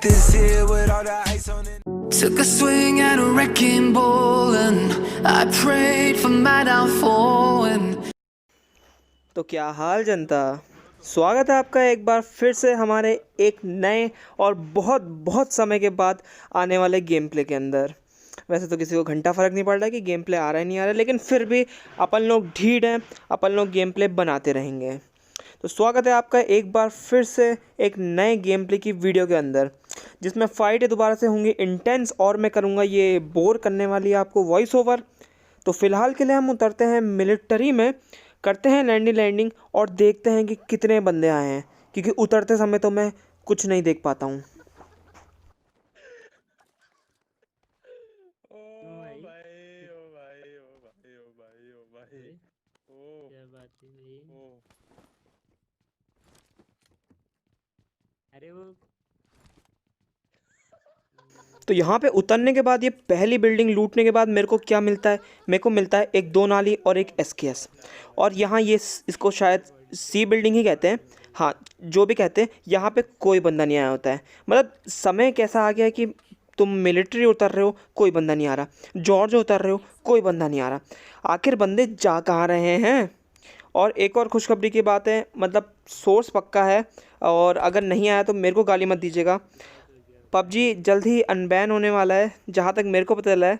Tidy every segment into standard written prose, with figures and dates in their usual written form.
this here with all the ice on it. Took a swing at a wrecking ball and I prayed for my downfall and तो क्या हाल जनता, स्वागत है आपका एक बार फिर से हमारे एक नए और बहुत बहुत समय के बाद आने वाले गेम प्ले के अंदर। वैसे तो किसी को घंटा फ़र्क नहीं पड़ रहा कि गेम प्ले आ रहा है नहीं आ रहा है, लेकिन फिर भी अपन लोग ढीठ हैं, अपन लोग गेम प्ले बनाते रहेंगे। तो स्वागत है आपका एक बार फिर से एक नए गेम प्ले की वीडियो के अंदर, जिसमें फ़ाइटें दोबारा से होंगी इंटेंस और मैं करूँगा ये बोर करने वाली आपको वॉइस ओवर। तो फ़िलहाल के लिए हम उतरते हैं मिलिट्री में, करते हैं लैंडिंग और देखते हैं कि कितने बंदे आए हैं, क्योंकि उतरते समय तो मैं कुछ नहीं देख पाता हूँ। क्या बात है भाई? अरे वो तो यहाँ पे उतरने के बाद ये पहली बिल्डिंग लूटने के बाद मेरे को क्या मिलता है? मेरे को मिलता है एक 2 नाली और एक SKS। और यहाँ ये इसको शायद C बिल्डिंग ही कहते हैं, हाँ जो भी कहते हैं। यहाँ पे कोई बंदा नहीं आया होता है, मतलब समय कैसा आ गया है कि तुम मिलिट्री उतर रहे हो कोई बंदा नहीं आ रहा, जॉर्ज उतर रहे हो कोई बंदा नहीं आ रहा। आखिर बंदे जा कहाँ रहे हैं? और एक और खुशखबरी की बात है, मतलब सोर्स पक्का है, और अगर नहीं आया तो मेरे को गाली मत दीजिएगा। पबजी जल्द ही अनबैन होने वाला है, जहाँ तक मेरे को पता चला है।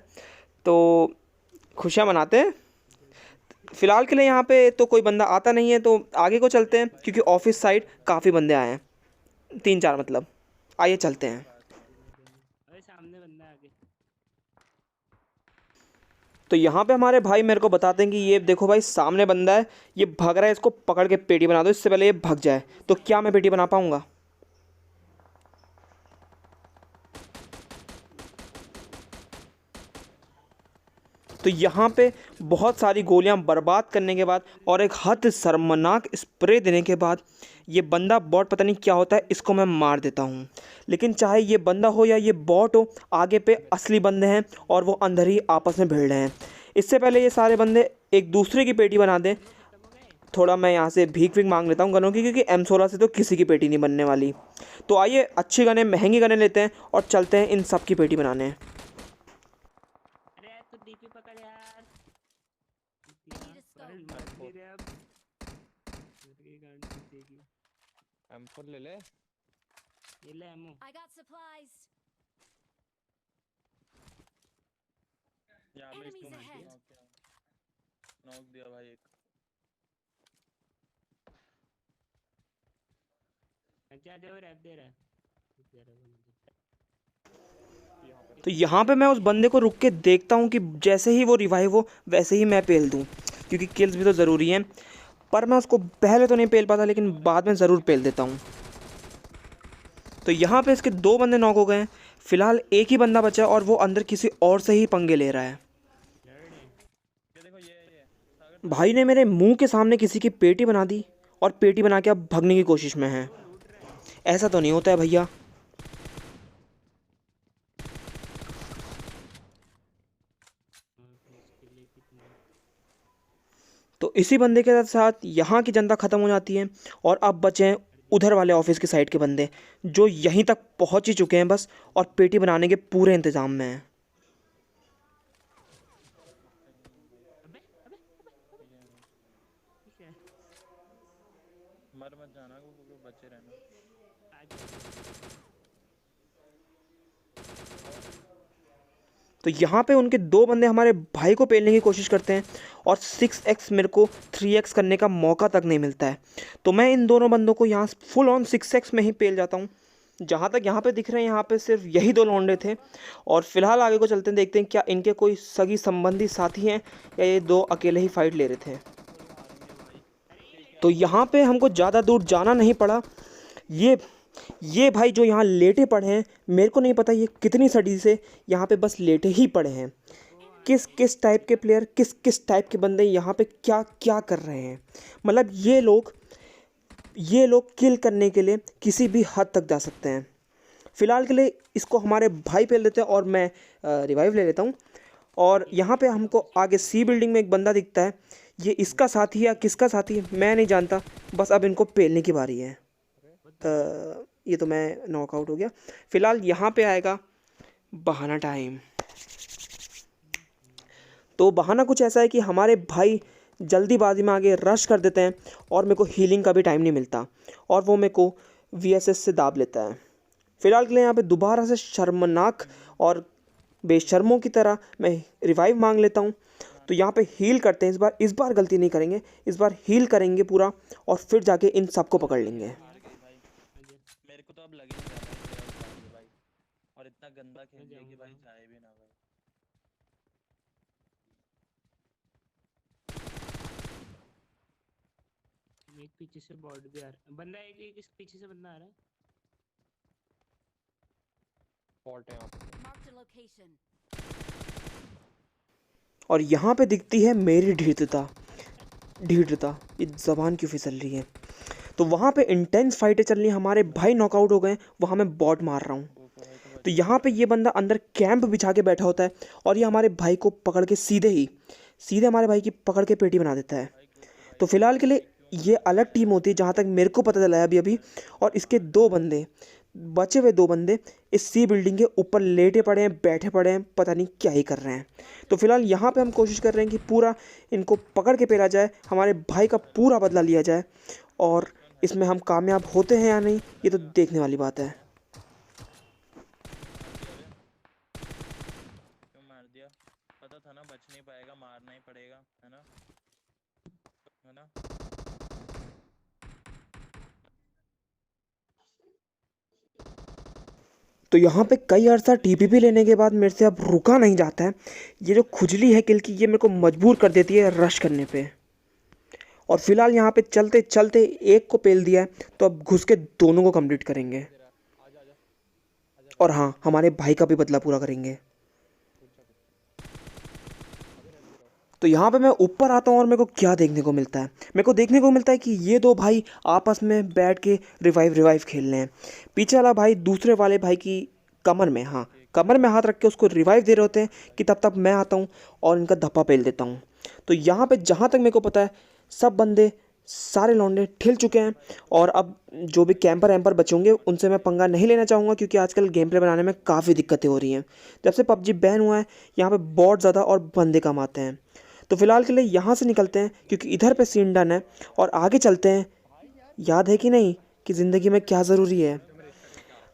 तो खुशियाँ मनाते हैं। फ़िलहाल के लिए यहाँ पे तो कोई बंदा आता नहीं है, तो आगे को चलते हैं, क्योंकि ऑफिस साइड काफ़ी बंदे आए हैं, 3-4 मतलब। आइए चलते हैं। अरे सामने बंदा आगे। तो यहाँ पे हमारे भाई मेरे को बताते हैं कि ये देखो भाई सामने बंदा है, ये भाग रहा है, इसको पकड़ के पेटी बना दो, इससे पहले ये भाग जाए। तो क्या मैं पेटी बना पाऊँगा? तो यहाँ पे बहुत सारी गोलियां बर्बाद करने के बाद और एक हद शर्मनाक स्प्रे देने के बाद ये बंदा बॉट पता नहीं क्या होता है, इसको मैं मार देता हूँ। लेकिन चाहे ये बंदा हो या ये बॉट हो, आगे पे असली बंदे हैं और वो अंदर ही आपस में भिड़ रहे हैं। इससे पहले ये सारे बंदे एक दूसरे की पेटी बना दें, थोड़ा मैं यहाँ से भीख मांग लेता हूँ गनों की, क्योंकि M16 से तो किसी की पेटी नहीं बनने वाली। तो आइए अच्छी गनें, महंगी गनें लेते हैं और चलते हैं इन सब की पेटी बनाने। अरे यार तू डीपी पकड़ यार। पकड़ मत ले रे अब। मेरी गांड टूटेगी। M4 ले ले। ये ले एमो। I got supplies. यहाँ पे Enemies इसको ahead. नॉक दिया भाई एक। अच्छा दे वो रैप दे रहा है। तो यहाँ पे मैं उस बंदे को रुक के देखता हूँ कि जैसे ही वो रिवाइव हो वैसे ही मैं पेल दूँ, क्योंकि किल्स भी तो ज़रूरी हैं। पर मैं उसको पहले तो नहीं पेल पाता, लेकिन बाद में ज़रूर पेल देता हूँ। तो यहाँ पे इसके 2 बंदे नॉक हो गए हैं। फ़िलहाल एक ही बंदा बचा और वो अंदर किसी और से ही पंगे ले रहा है। ये देखो ये भाई ने मेरे मुंह के सामने किसी की पेटी बना दी और पेटी बना के अब भागने की कोशिश में है। ऐसा तो नहीं होता है भैया। तो इसी बंदे के साथ यहाँ की जनता ख़त्म हो जाती है और अब बचे हैं उधर वाले ऑफिस की साइड के बंदे, जो यहीं तक पहुँच ही चुके हैं बस, और पेटी बनाने के पूरे इंतज़ाम में हैं। मर मत जाना को बचे रहना। तो यहाँ पे उनके 2 बंदे हमारे भाई को पेलने की कोशिश करते हैं और 6x मेरे को 3x करने का मौका तक नहीं मिलता है। तो मैं इन दोनों बंदों को यहाँ फुल ऑन 6x में ही पेल जाता हूँ। जहाँ तक यहाँ पे दिख रहे हैं, यहाँ पे सिर्फ यही 2 लौंडे थे। और फिलहाल आगे को चलते हैं, देखते हैं क्या इनके कोई सगी संबंधी साथी हैं या ये 2 अकेले ही फाइट ले रहे थे। तो यहाँ पे हमको ज़्यादा दूर जाना नहीं पड़ा। ये भाई जो यहाँ लेटे पड़े हैं, मेरे को नहीं पता ये कितनी सदी से यहाँ पे बस लेटे ही पड़े हैं। किस किस टाइप के प्लेयर, किस किस टाइप के बंदे यहाँ पे क्या क्या कर रहे हैं। मतलब ये लोग किल करने के लिए किसी भी हद तक जा सकते हैं। फ़िलहाल के लिए इसको हमारे भाई पेल देते हैं और मैं रिवाइव ले लेता हूँ। और यहाँ पे हमको आगे C बिल्डिंग में एक बंदा दिखता है, ये इसका साथी है या किसका साथी है मैं नहीं जानता, बस अब इनको पेलने की बारी है। ये तो मैं नॉकआउट हो गया। फ़िलहाल यहाँ पे आएगा बहाना टाइम। तो बहाना कुछ ऐसा है कि हमारे भाई जल्दीबाजी में आगे रश कर देते हैं और मेरे को हीलिंग का भी टाइम नहीं मिलता और वो मेरे को वीएसएस से दाब लेता है। फ़िलहाल के लिए यहाँ पे दोबारा से शर्मनाक और बेशर्मों की तरह मैं रिवाइव मांग लेता हूँ। तो यहाँ पे हील करते हैं, इस बार गलती नहीं करेंगे, इस बार हील करेंगे पूरा और फिर जाके इन सबको पकड़ लेंगे। हार गई भाई। मेरे को तो अब लग ही नहीं रहा भाई playoff हार गए भाई। और इतना गंदा खेल लिया कि भाई जाए भी ना भाई। एक पीछे से बॉट भी आ रहा है, बंदा एक इस पीछे से बंदा आ रहा है। फॉल्ट है यहाँ पे। Marked a location. और यहाँ पे दिखती है मेरी ढीठता। ये ज़बान क्यों फिसल रही है। तो वहाँ पे इंटेंस फाइटें चल रही हैं, हमारे भाई नॉकआउट हो गए, वहाँ मैं बॉट मार रहा हूँ। तो यहाँ पे ये बंदा अंदर कैंप बिछा के बैठा होता है और ये हमारे भाई को पकड़ के सीधे हमारे भाई की पकड़ के पेटी बना देता है। तो फिलहाल के लिए ये अलग टीम होती है जहाँ तक मेरे को पता चला है अभी और इसके बचे हुए दो बंदे इस सी बिल्डिंग के ऊपर लेटे पड़े हैं, बैठे पड़े हैं, पता नहीं क्या ही कर रहे हैं। तो फिलहाल यहाँ पे हम कोशिश कर रहे हैं कि पूरा इनको पकड़ के पेला जाए, हमारे भाई का पूरा बदला लिया जाए और इसमें हम कामयाब होते हैं या नहीं ये तो देखने वाली बात है। क्यों मार दिया? पता था ना बच नहीं पाएगा, मारना ही पड़ेगा, है ना? तो यहाँ पे कई अर्सा टीपीपी लेने के बाद मेरे से अब रुका नहीं जाता है। ये जो खुजली है किल की ये मेरे को मजबूर कर देती है रश करने पे। और फिलहाल यहाँ पे चलते चलते एक को पेल दिया है तो अब घुस के दोनों को कंप्लीट करेंगे और हाँ हमारे भाई का भी बदला पूरा करेंगे। तो यहाँ पे मैं ऊपर आता हूँ और मेरे को क्या देखने को मिलता है, मेरे को देखने को मिलता है कि ये दो भाई आपस में बैठ के रिवाइव खेल रहे हैं। पीछे वाला भाई दूसरे वाले भाई की कमर में हाथ रख के उसको रिवाइव दे रहे होते हैं कि तब तक मैं आता हूँ और इनका धप्पा पेल देता हूँ। तो यहाँ पे जहाँ तक मेरे को पता है सब बंदे सारे लौंडे ठिल चुके हैं और अब जो भी कैंपर वैम्पर बचे होंगे उनसे मैं पंगा नहीं लेना चाहूँगा क्योंकि आजकल गेम प्ले बनाने में काफ़ी दिक्कतें हो रही हैं। जब से पबजी बैन हुआ है यहाँ पे बहुत ज़्यादा और बंदे कम आते हैं। तो फिलहाल के लिए यहाँ से निकलते हैं क्योंकि इधर पे सीन डन है और आगे चलते हैं। याद है कि नहीं कि ज़िंदगी में क्या ज़रूरी है?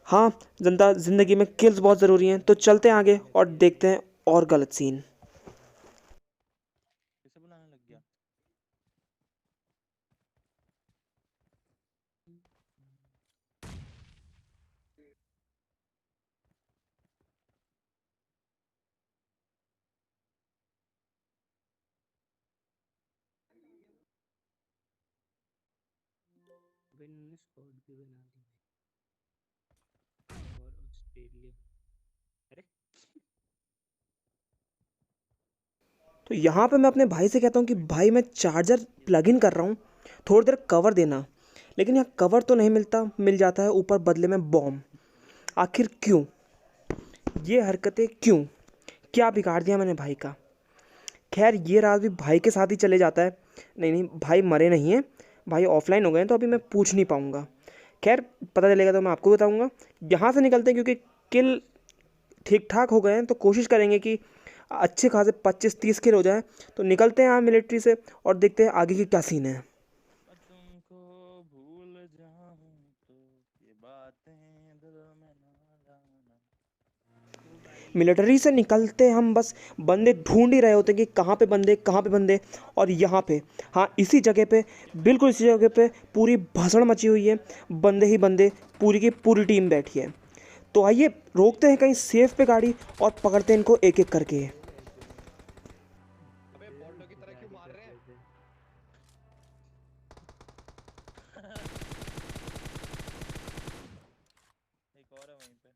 हाँ जनता, ज़िंदगी में किल्स बहुत ज़रूरी हैं। तो चलते हैं आगे और देखते हैं और गलत सीन। किसे बुलाने लग गया? इन्होंने स्क्वाड भी बना दी और ऑस्ट्रेलिया। अरे तो यहाँ पे मैं अपने भाई से कहता हूँ कि भाई मैं चार्जर प्लग इन कर रहा हूँ, थोड़ी देर कवर देना। लेकिन यहाँ कवर तो नहीं मिलता, मिल जाता है ऊपर बदले में बॉम्ब। आखिर क्यों ये हरकतें, क्यों, क्या बिगाड़ दिया मैंने भाई का? खैर ये रात भी भाई के साथ ही चले जाता है। नहीं भाई मरे नहीं हैं, भाई ऑफलाइन हो गए हैं तो अभी मैं पूछ नहीं पाऊँगा। खैर पता चलेगा तो मैं आपको बताऊँगा। यहाँ से निकलते हैं क्योंकि किल ठीक ठाक हो गए हैं तो कोशिश करेंगे कि अच्छे खासे 25-30 किल हो जाए। तो निकलते हैं यहाँ मिलिट्री से और देखते हैं आगे की क्या सीन है। मैं तुमको भूल जाऊं तो ये बातें दिल में ना लाना। मिलिट्री से निकलते हम बस बंदे ढूंढ ही रहे होते हैं कि कहाँ पे बंदे। और यहाँ पे हाँ इसी जगह पे, बिल्कुल इसी जगह पे पूरी भसड़ मची हुई है, बंदे ही बंदे, पूरी की पूरी टीम बैठी है। तो आइए रोकते हैं कहीं सेफ पे गाड़ी और पकड़ते हैं इनको एक एक करके। अबे बॉल्टो की तरह क्यों मार रहे हैं? एक और है वहीं पे।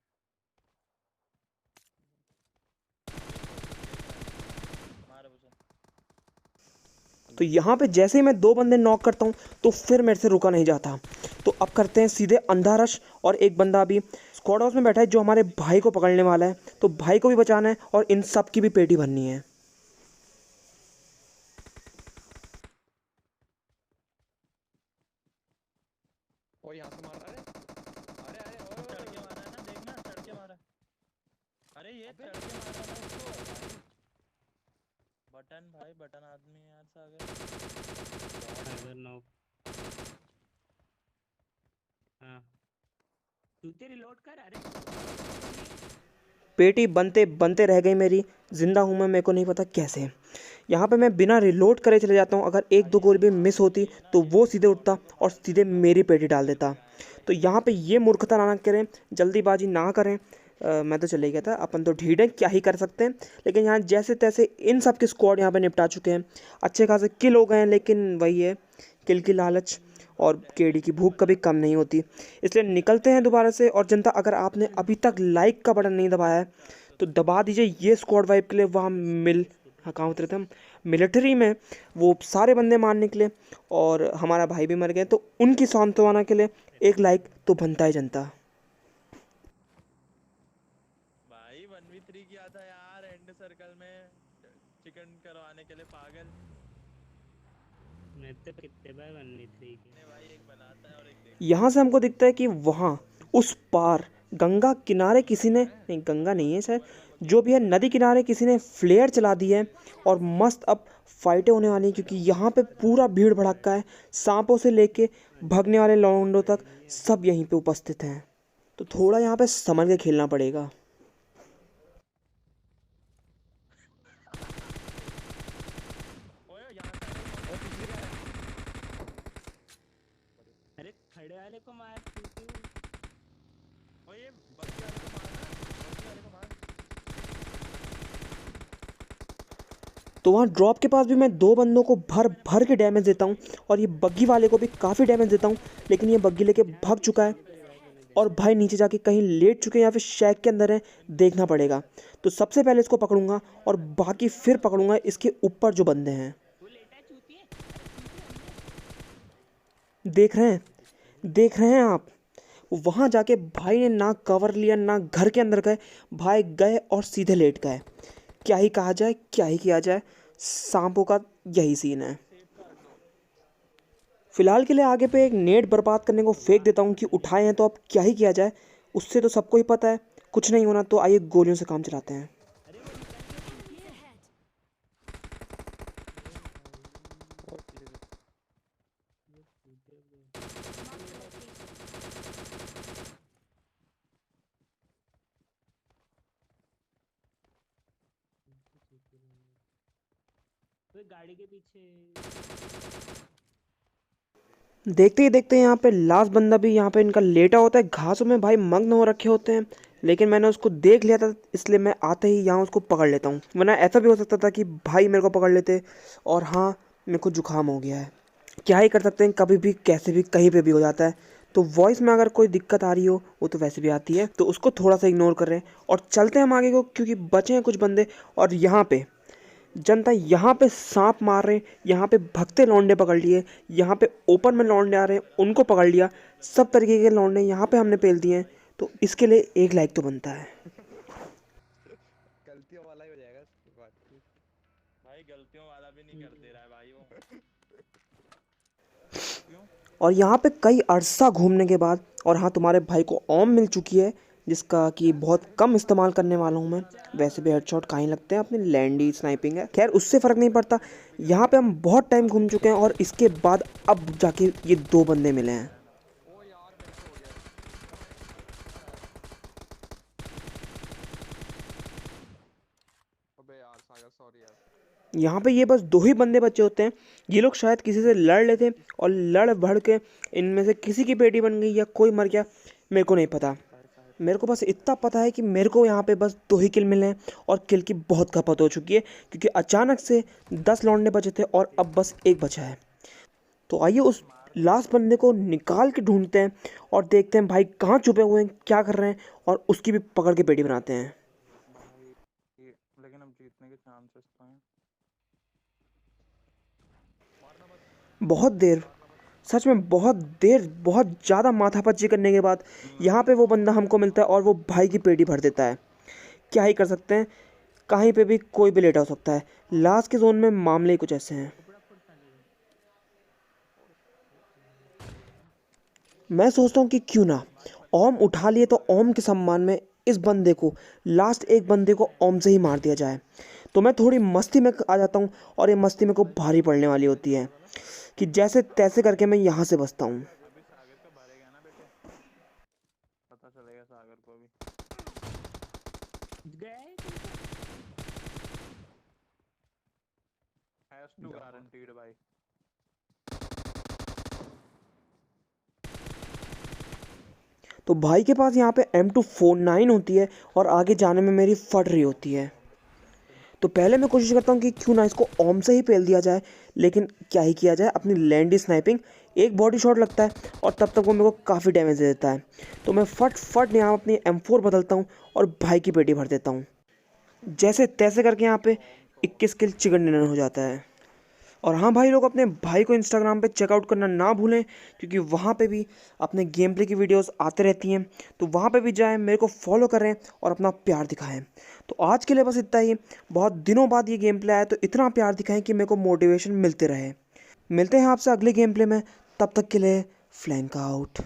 मार उसे। तो यहाँ पे जैसे ही मैं दो बंदे नॉक करता हूँ तो फिर मेरे से रुका नहीं जाता। तो अब करते हैं सीधे अंधा रश और एक बंदा अभी स्क्वाड हाउस में बैठा है जो हमारे भाई को पकड़ने वाला है। तो भाई को भी बचाना है और इन सब की भी पेटी भरनी है। और यहाँ से मार रहा है। अरे अरे ये चढ़ के मार रहा था उसको भाई। बटन भाई, बटन आदमी है यार सागर। सागर नॉक। हाँ तू तेरी लोड कर। अरे पेटी बनते बनते रह गई मेरी। जिंदा हूँ मैं, मेरे को नहीं पता कैसे। यहाँ पे मैं बिना रिलोड करे चले जाता हूँ। अगर एक दो गोली भी मिस होती तो वो सीधे उठता और सीधे मेरी पेटी डाल देता। तो यहाँ पे ये मूर्खता ना करें, जल्दीबाजी ना करें। मैं तो चले गया था, अपन तो ढीठ हैं, क्या ही कर सकते हैं। लेकिन यहाँ जैसे तैसे इन सब के स्क्वाड यहाँ पे निपटा चुके हैं। अच्छे खासे किल हो गए हैं, लेकिन वही है, किल की लालच और केडी की भूख कभी कम नहीं होती। इसलिए निकलते हैं दोबारा से। और जनता, अगर आपने अभी तक लाइक का बटन नहीं दबाया है तो दबा दीजिए। ये स्क्वाड वाइप के लिए वहाँ हाँ कहाँ उतरे थे हम, मिलिट्री में, वो सारे बंदे मारने के लिए, और हमारा भाई भी मर गए, तो उनकी सांत्वना के लिए एक लाइक तो बनता है जनता। भाई 1v3 किया था यार एंड सर्कल में चिकन करवाने के लिए पागल। मैं तो कितने बार 1v3 के। ने भाई एक बनाता है और एक देख। यहाँ से हमको दिखता है कि वहाँ उस पार गंगा किनारे किसी ने, नहीं गंगा नहीं है शायद, जो भी है नदी किनारे किसी ने फ्लेयर चला दी है और मस्त अब फाइटें होने वाली हैं। क्योंकि यहाँ पे पूरा भीड़ भड़क्का है, सांपों से लेके भगने वाले लौंडों तक सब यहीं पे उपस्थित हैं। तो थोड़ा यहाँ पे समझ के खेलना पड़ेगा। ओए यहाँ से और किसी का है। अरे खड़े वाले को मार तू। ओए ये बग्गी वाले को मारना, बग्गी वाले को मार। तो वहाँ ड्रॉप के पास भी मैं दो बंदों को भर भर के डैमेज देता हूँ और ये बग्गी वाले को भी काफ़ी डैमेज देता हूँ। लेकिन ये बग्गी लेके भाग चुका है और भाई नीचे जाके कहीं लेट चुके हैं या फिर शैक के अंदर है, देखना पड़ेगा। तो सबसे पहले इसको पकड़ूंगा और बाकी फिर पकड़ूंगा इसके ऊपर जो बंदे हैं। वो लेटा चूतिए। देख रहे हैं आप, वहाँ जाके भाई ने ना कवर लिया ना घर के अंदर गए, भाई गए और सीधे लेट गए। क्या ही कहा जाए, क्या ही किया जाए, सांपों का यही सीन है। फिलहाल के लिए आगे पे एक नेट बर्बाद करने को फेंक देता हूँ कि उठाए हैं तो अब क्या ही किया जाए। उससे तो सबको ही पता है कुछ नहीं होना, तो आइए गोलियों से काम चलाते हैं। कोई गाड़ी के पीछे। देखते ही देखते यहाँ पे लास्ट बंदा भी यहाँ पे इनका लेटा होता है, घासों में भाई मग्न हो रखे होते हैं। लेकिन मैंने उसको देख लिया था, इसलिए मैं आते ही यहाँ उसको पकड़ लेता हूँ। वरना ऐसा भी हो सकता था कि भाई मेरे को पकड़ लेते। और हाँ, मेरे को जुकाम हो गया है, क्या ही कर सकते हैं, कभी भी कैसे भी कहीं पे भी हो जाता है। तो वॉइस में अगर कोई दिक्कत आ रही हो, वो तो वैसे भी आती है, तो उसको थोड़ा सा इग्नोर कर रहे हैं और चलते हैं हम आगे को, क्योंकि बचे हैं कुछ बंदे। और यहाँ पे जनता, यहाँ पे सांप मार रहे हैं, यहाँ पे भगते लौंडे पकड़ लिए, यहाँ पे ओपन में लौंडे आ रहे हैं उनको पकड़ लिया। सब तरीके के लौंडे यहाँ पे हमने पेल दिए हैं। तो इसके लिए एक लाइक तो बनता है। गलतियों वाला ही हो जाएगा इसके बाद। भाई गलतियों वाला भी नहीं कर दे रहा है भाई वो। क्यों? और यहाँ पे कई अरसा घूमने के बाद, और हाँ तुम्हारे भाई को ओम मिल चुकी है, जिसका कि बहुत कम इस्तेमाल करने वाला हूँ मैं। वैसे भी हेडशॉट कहीं लगते हैं, अपनी लैंडी स्नाइपिंग है, खैर उससे फ़र्क नहीं पड़ता। यहाँ पे हम बहुत टाइम घूम चुके हैं और इसके बाद अब जाके ये दो बंदे मिले हैं। ओ यार मेरे से हो गया। अबे यार सागर सॉरी यार। यहाँ पे ये बस दो ही बंदे बचे होते हैं। ये लोग शायद किसी से लड़ लेते और लड़ भड़ के इनमें से किसी की पेटी बन गई या कोई मर गया, मेरे को नहीं पता। मेरे को बस इतना पता है कि मेरे को यहाँ पे बस दो ही किल मिले हैं और किल की बहुत खपत हो चुकी है, क्योंकि अचानक से 10 लौंडे बचे थे और अब बस एक बचा है। तो आइए उस लास्ट बंदे को निकाल के ढूंढते हैं और देखते हैं भाई कहाँ छुपे हुए हैं, क्या कर रहे हैं, और उसकी भी पकड़ के पेटी बनाते हैं। लेकिन अब जीतने के चांसेस तो हैं। बहुत देर, सच में बहुत देर, बहुत ज़्यादा माथापच्ची करने के बाद यहाँ पे वो बंदा हमको मिलता है और वो भाई की पेटी भर देता है। क्या ही कर सकते हैं, कहीं पे भी कोई भी लेटा हो सकता है। लास्ट के जोन में मामले ही कुछ ऐसे हैं। मैं सोचता हूँ कि क्यों ना ओम उठा लिए, तो ओम के सम्मान में इस बंदे को, लास्ट एक बंदे को ओम से ही मार दिया जाए। तो मैं थोड़ी मस्ती में आ जाता हूँ और ये मस्ती मेरे को भारी पड़ने वाली होती है कि जैसे तैसे करके मैं यहाँ से बचता हूँ। अभी सागर का भरेगा ना बेटे, पता चलेगा सागर को भी। गए हैज टू गारंटीड भाई। तो भाई के पास यहाँ पे M249 होती है और आगे जाने में मेरी फट रही होती है। तो पहले मैं कोशिश करता हूँ कि क्यों ना इसको ओम से ही पेल दिया जाए, लेकिन क्या ही किया जाए, अपनी लैंडी स्नाइपिंग, एक बॉडी शॉट लगता है और तब तक वो मेरे को काफ़ी डैमेज दे देता है। तो मैं फट यहाँ अपनी M4 बदलता हूँ और भाई की पेटी भर देता हूँ। जैसे तैसे करके यहाँ पे 21 किल चिकन डिनर हो जाता है। और हाँ भाई लोग, अपने भाई को इंस्टाग्राम पे चेकआउट करना ना भूलें, क्योंकि वहाँ पे भी अपने गेम प्ले की वीडियोस आते रहती हैं। तो वहाँ पे भी जाएं, मेरे को फॉलो करें और अपना प्यार दिखाएं। तो आज के लिए बस इतना ही। बहुत दिनों बाद ये गेम प्ले आया, तो इतना प्यार दिखाएं कि मेरे को मोटिवेशन मिलते रहे। मिलते हैं आपसे अगले गेम प्ले में, तब तक के लिए फ्लैंक आउट।